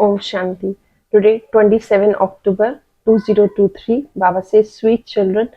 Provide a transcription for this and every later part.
Om Shanti. Today, 27 October 2023, Baba says, Sweet children,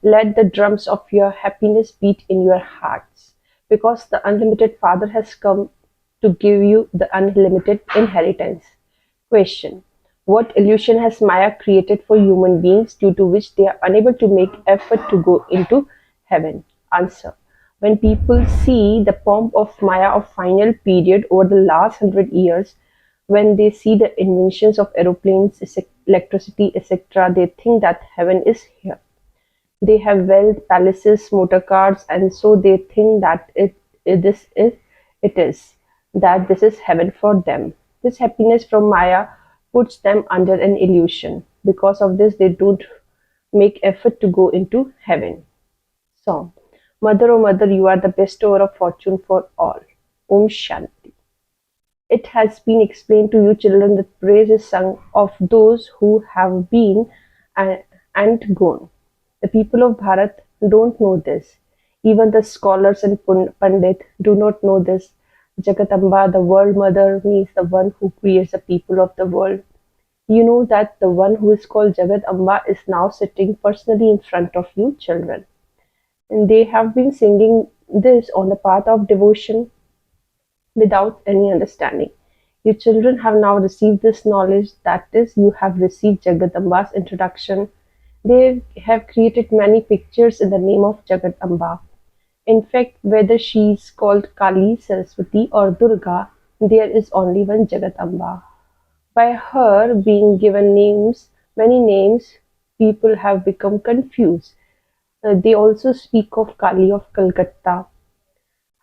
let the drums of your happiness beat in your hearts, because the unlimited Father has come to give you the unlimited inheritance. Question: what illusion has Maya created for human beings due to which they are unable to make effort to go into heaven? Answer: when people see the pomp of Maya of final period over the last 100 years, when they see the inventions of aeroplanes, electricity, etc., they think that heaven is here. They have wealth, palaces, motor cars, and so they think that it is that this is heaven for them. This happiness from Maya puts them under an illusion. Because of this, they don't make effort to go into heaven. Song: Mother, oh mother, you are the bestower of fortune for all. Om Shanti. It has been explained to you children that praise is sung of those who have been and gone. The people of Bharat don't know this. Even the scholars and Pandit do not know this. Jagatamba, the world mother, means the one who creates the people of the world. You know that the one who is called Jagat Amba is now sitting personally in front of you children. And they have been singing this on the path of devotion without any understanding. You children have now received this knowledge, that is, you have received Jagadamba's introduction. They have created many pictures in the name of Jagadamba. In fact, whether she is called Kali, Saraswati, or Durga, there is only one Jagadamba. By her being given names, many names, people have become confused. They also speak of Kali of Calcutta.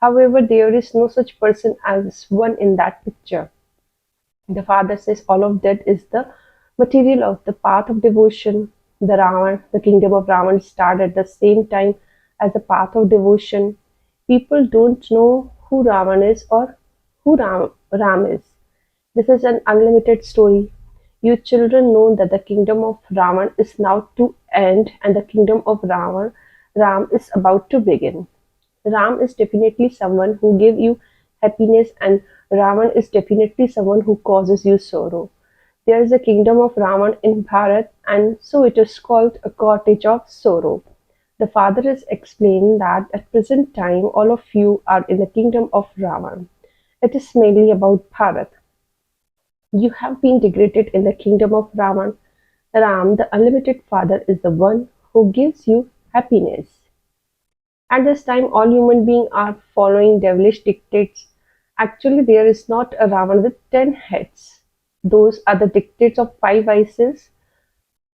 However, there is no such person as one in that picture. The father says all of that is the material of the path of devotion. The kingdom of Ravan started at the same time as the path of devotion. People don't know who Ravan is or who Ram is. This is an unlimited story. You children know that the kingdom of Ravan is now to end and the kingdom of Ram is about to begin. Ram is definitely someone who gives you happiness and Ravan is definitely someone who causes you sorrow. There is a kingdom of Ravan in Bharat and so it is called a cottage of sorrow. The father has explained that at present time all of you are in the kingdom of Ravan. It is mainly about Bharat. You have been degraded in the kingdom of Ravan. Ram, the unlimited father, is the one who gives you happiness. At this time, all human beings are following devilish dictates. Actually, there is not a Ravan with 10 heads. Those are the dictates of five vices,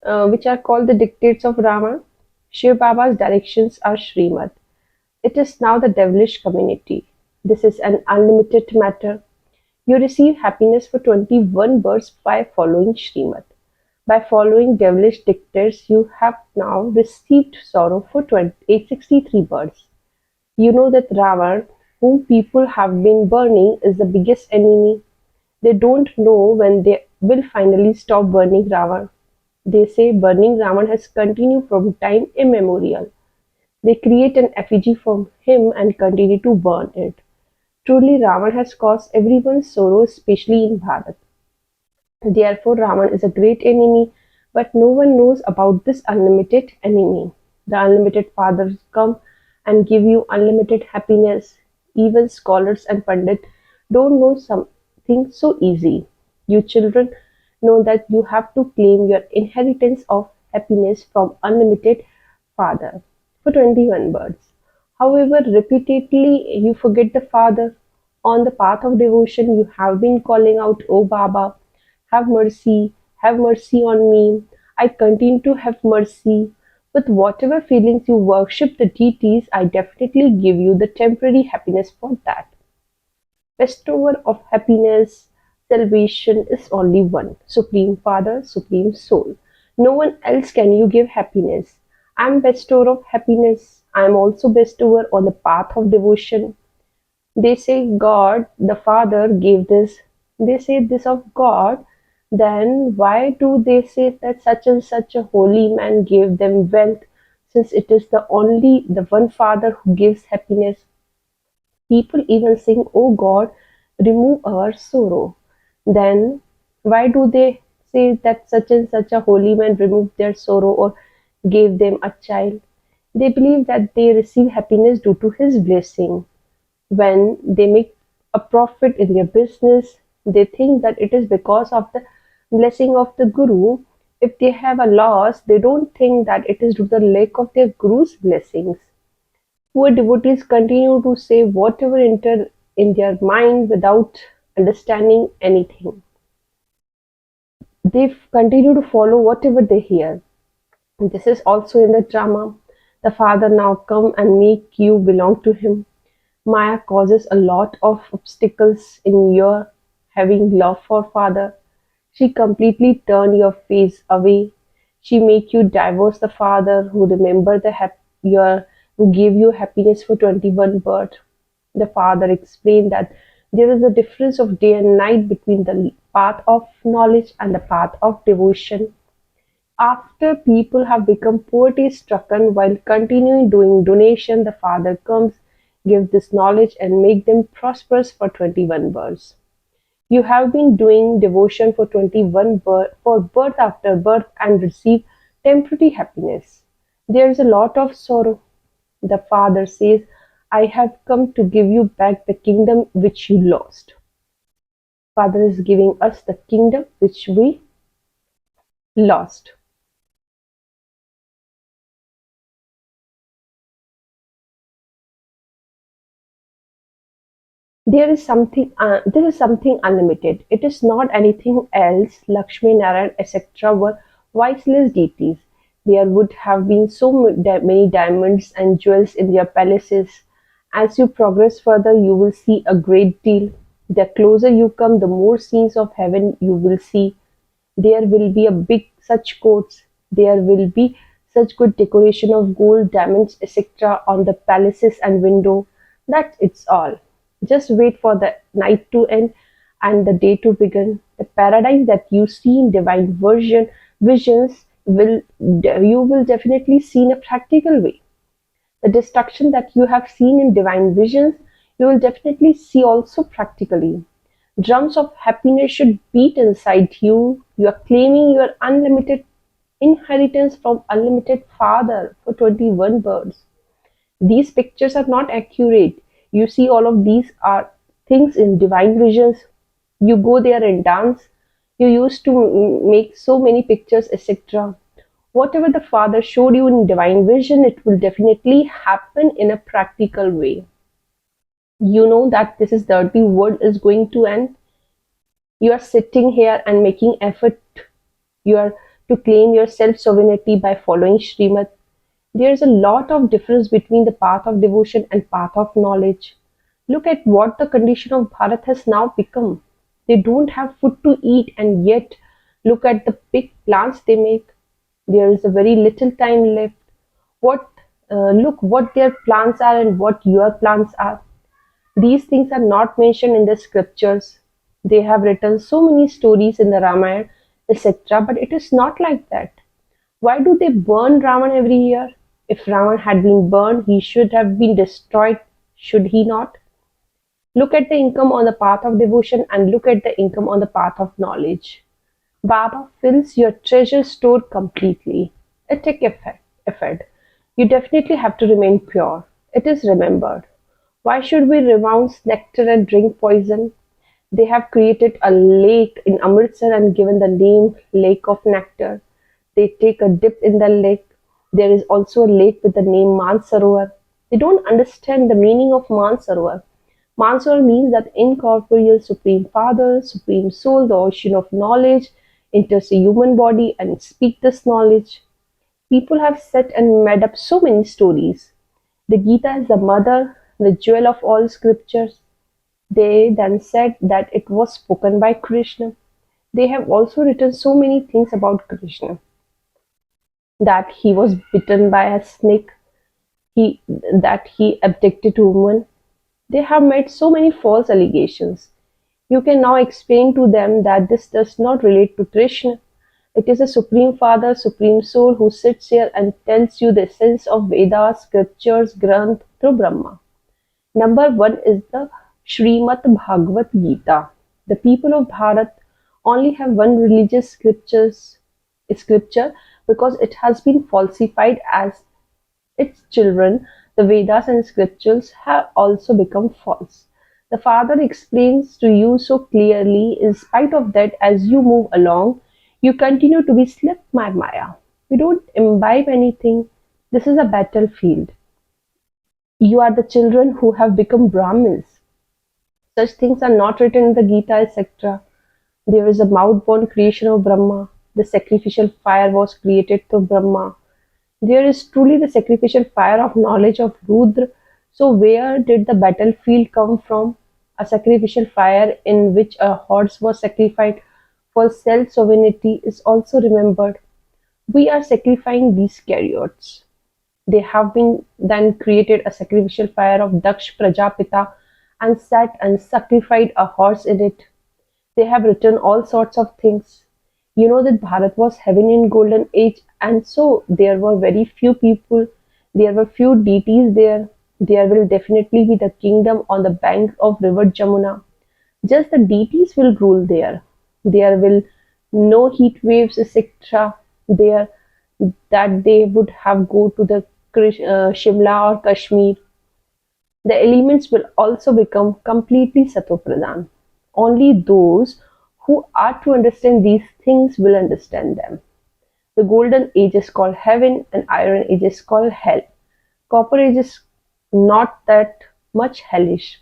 which are called the dictates of Ravan. Shiv Baba's directions are Srimad. It is now the devilish community. This is an unlimited matter. You receive happiness for 21 births by following Srimad. By following devilish dictates, you have now received sorrow for 863 births. You know that Ravan, whom people have been burning, is the biggest enemy. They don't know when they will finally stop burning Ravan. They say burning Ravan has continued from time immemorial. They create an effigy from him and continue to burn it. Truly, Ravan has caused everyone's sorrow, especially in Bharat. Therefore, Ravan is a great enemy, but no one knows about this unlimited enemy. The unlimited Father come and give you unlimited happiness. Even scholars and Pandit don't know something so easy. You children know that you have to claim your inheritance of happiness from unlimited Father for 21 births. However, repeatedly you forget the Father. On the path of devotion, you have been calling out, "O Baba, have mercy on me." I continue to have mercy. With whatever feelings you worship the deities, I definitely give you the temporary happiness for that. Bestower of happiness, salvation is only one, Supreme Father, Supreme Soul. No one else can you give happiness. I am bestower of happiness. I am also bestower on the path of devotion. They say God, the Father, gave this. They say this of God. Then why do they say that such and such a holy man gave them wealth, since it is the one Father who gives happiness? People even sing, "O God, remove our sorrow." Then Why do they say that such and such a holy man removed their sorrow or gave them a child? They believe that they receive happiness due to his blessing. When they make a profit in their business, they think that it is because of the blessing of the Guru. If they have a loss, they don't think that it is due to the lack of their Guru's blessings. Poor devotees continue to say whatever enter in their mind without understanding anything. They continue to follow whatever they hear. This is also in the drama. The father now come and make you belong to him. Maya causes a lot of obstacles in your having love for father. She completely turn your face away. She make you divorce the father who remember your who gave you happiness for 21 birth. The father explained that there is a difference of day and night between the path of knowledge and the path of devotion. After people have become poverty-stricken while continuing doing donation, the Father comes, gives this knowledge and make them prosperous for 21 births. You have been doing devotion for 21 for birth after birth and receive temporary happiness. There is a lot of sorrow. The Father says, I have come to give you back the kingdom which you lost. Father is giving us the kingdom which we lost. This is something unlimited. It is not anything else. Lakshmi, Narayan, etc. were voiceless deities. There would have been so many diamonds and jewels in their palaces. As you progress further, you will see a great deal. The closer you come, the more scenes of heaven you will see. There will be a big such courts. There will be such good decoration of gold, diamonds, etc. on the palaces and window. That's it's all. Just wait for the night to end and the day to begin. The paradise that you see in divine visions will you will definitely see in a practical way. The destruction that you have seen in divine visions, you will definitely see also practically. Drums of happiness should beat inside you. You are claiming your unlimited inheritance from unlimited father for 21 birds. These pictures are not accurate. You see all of these are things in divine visions. You go there and dance. You used to make so many pictures, etc. Whatever the Father showed you in divine vision, it will definitely happen in a practical way. You know that this is dirty world is going to end. You are sitting here and making effort. You are to claim your self-sovereignty by following Srimad. There is a lot of difference between the path of devotion and path of knowledge. Look at what the condition of Bharat has now become. They don't have food to eat and yet look at the big plans they make. There is a very little time left. What look what their plans are and what your plans are. These things are not mentioned in the scriptures. They have written so many stories in the Ramayana, etc. But it is not like that. Why do they burn Ravan every year? If Ravan had been burned, he should have been destroyed, should he not? Look at the income on the path of devotion and look at the income on the path of knowledge. Baba fills your treasure store completely. It takes effort. You definitely have to remain pure. It is remembered. Why should we renounce nectar and drink poison? They have created a lake in Amritsar and given the name Lake of Nectar. They take a dip in the lake. There is also a lake with the name Mansarovar. They don't understand the meaning of Mansarovar. Mansarovar means that incorporeal Supreme Father, Supreme Soul, the ocean of knowledge, enters a human body and speak this knowledge. People have said and made up so many stories. The Gita is the mother, the jewel of all scriptures. They then said that it was spoken by Krishna. They have also written so many things about Krishna. That he was bitten by a snake, that he abducted a woman. They have made so many false allegations. You can now explain to them that this does not relate to Krishna. It is a Supreme Father, Supreme Soul who sits here and tells you the essence of Vedas, scriptures, Granth through Brahma. Number one is the Srimad Bhagavad Gita. The people of Bharat only have one religious scripture because it has been falsified as its children. The Vedas and scriptures have also become false. The Father explains to you so clearly, in spite of that, as you move along, you continue to be slipped by Maya. You don't imbibe anything. This is a battlefield. You are the children who have become Brahmins. Such things are not written in the Gita, etc. There is a mouth-born creation of Brahma. The sacrificial fire was created through Brahma. There is truly the sacrificial fire of knowledge of Rudra. So where did the battlefield come from? A sacrificial fire in which a horse was sacrificed for self-sovereignty is also remembered. We are sacrificing these chariots. They have been then created a sacrificial fire of Daksh Prajapita and sat and sacrificed a horse in it. They have written all sorts of things. You know that Bharat was heaven in golden age, and so there were very few people, there were few deities there. There will definitely be the kingdom on the bank of river Jamuna. Just the deities will rule there. There will no heat waves, etc. There that they would have go to the Shimla or Kashmir. The elements will also become completely Satopradhan. Only those who are to understand these things will understand them. The golden age is called heaven and iron age is called hell. Copper age is not that much hellish.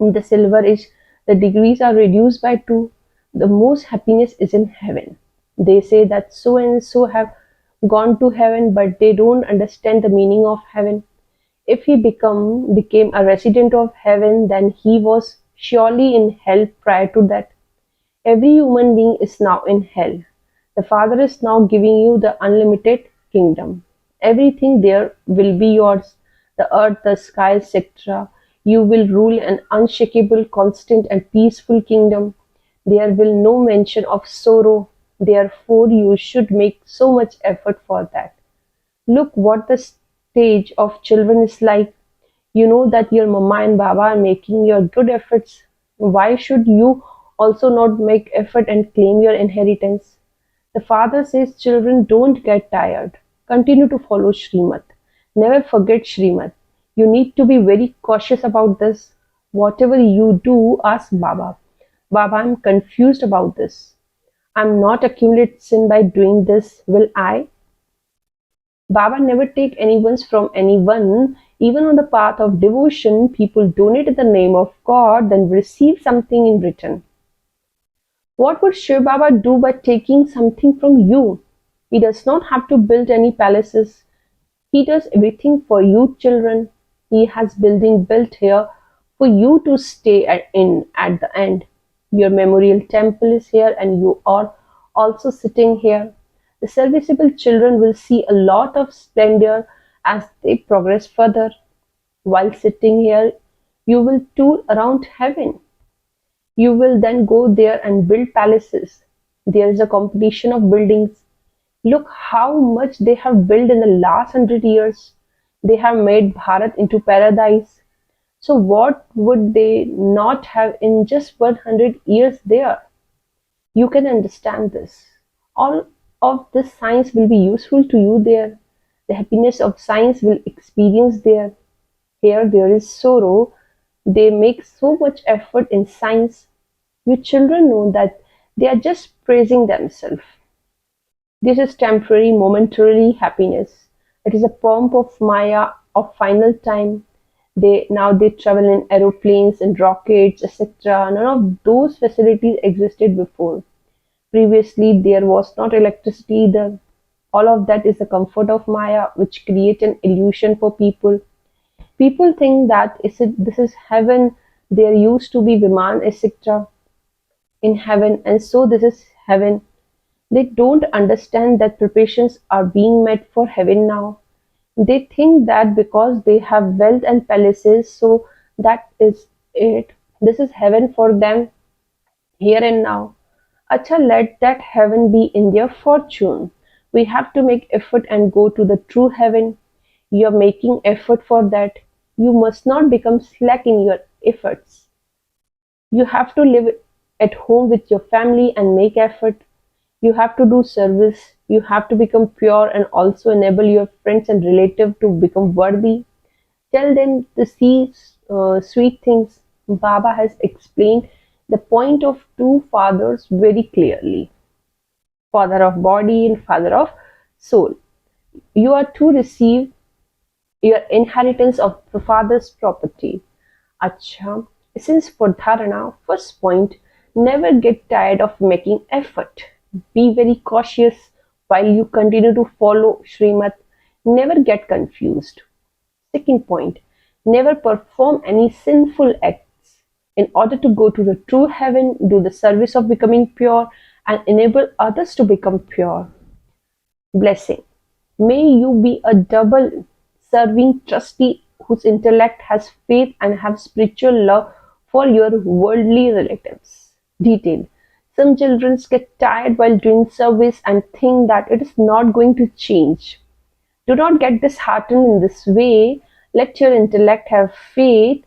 In the silver age, the degrees are reduced by 2. The most happiness is in heaven. They say that so and so have gone to heaven, but they don't understand the meaning of heaven. If he became a resident of heaven, then he was surely in hell prior to that. Every human being is now in hell. The Father is now giving you the unlimited kingdom. Everything there will be yours. The earth, the sky, etc. You will rule an unshakable, constant and peaceful kingdom. There will no mention of sorrow. Therefore, you should make so much effort for that. Look what the stage of children is like. You know that your mama and baba are making your good efforts. Why should you also not make effort and claim your inheritance? The father says, children, don't get tired. Continue to follow Srimad. Never forget Srimad. You need to be very cautious about this. Whatever you do, ask Baba. Baba, I'm confused about this. I'm not accumulate sin by doing this, will I? Baba never take anyone's from anyone. Even on the path of devotion, people donate in the name of God, then receive something in return. What would Shiv Baba do by taking something from you? He does not have to build any palaces. He does everything for you children. He has building built here for you to stay in at the end. Your memorial temple is here and you are also sitting here. The serviceable children will see a lot of splendor as they progress further. While sitting here, you will tour around heaven. You will then go there and build palaces. There is a competition of buildings. Look how much they have built in the last 100 years. They have made Bharat into paradise. So what would they not have in just 100 years there? You can understand this. All of this science will be useful to you there. The happiness of science will experience there. Here there is sorrow. They make so much effort in science. Your children know that they are just praising themselves. This is temporary, momentary happiness. It is a pomp of Maya of final time. They travel in aeroplanes and rockets, etc. None of those facilities existed before. Previously, there was not electricity either. All of that is the comfort of Maya, which creates an illusion for people. People think that this is heaven. There used to be Viman, etc. in heaven, and so this is heaven. They don't understand that preparations are being made for heaven now. They think that because they have wealth and palaces, so that is it. This is heaven for them, here and now. Acha, let that heaven be in their fortune. We have to make effort and go to the true heaven. You are making effort for that. You must not become slack in your efforts. You have to live at home with your family and make effort. You have to do service. You have to become pure and also enable your friends and relatives to become worthy. Tell them to see sweet things. Baba has explained the point of two fathers very clearly, father of body and father of soul. You are to receive your inheritance of the father's property. Acha, since for dharana, first point, never get tired of making effort. Be very cautious while you continue to follow Srimat. Never get confused. Second point, never perform any sinful acts. In order to go to the true heaven, do the service of becoming pure and enable others to become pure. Blessing. May you be a double serving trustee whose intellect has faith and have spiritual love for your worldly relatives. Detail. Some children get tired while doing service and think that it is not going to change. Do not get disheartened in this way. Let your intellect have faith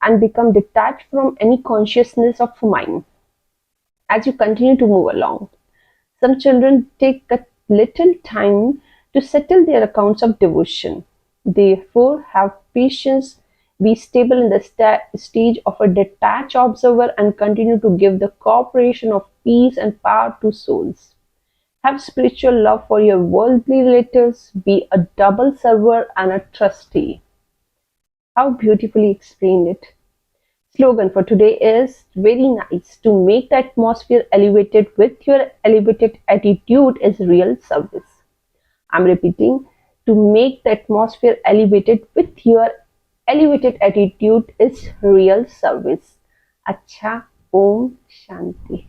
and become detached from any consciousness of mind as you continue to move along. Some children take a little time to settle their accounts of devotion. Therefore, have patience, be stable in the stage of a detached observer, and continue to give the cooperation of peace and power to souls. Have spiritual love for your worldly relatives, be a double server and a trustee. How beautifully explained it. Slogan for today is very nice. To make the atmosphere elevated with your elevated attitude is real service. I'm repeating, to make the atmosphere elevated with your elevated attitude is real service. Acha, Om Shanti.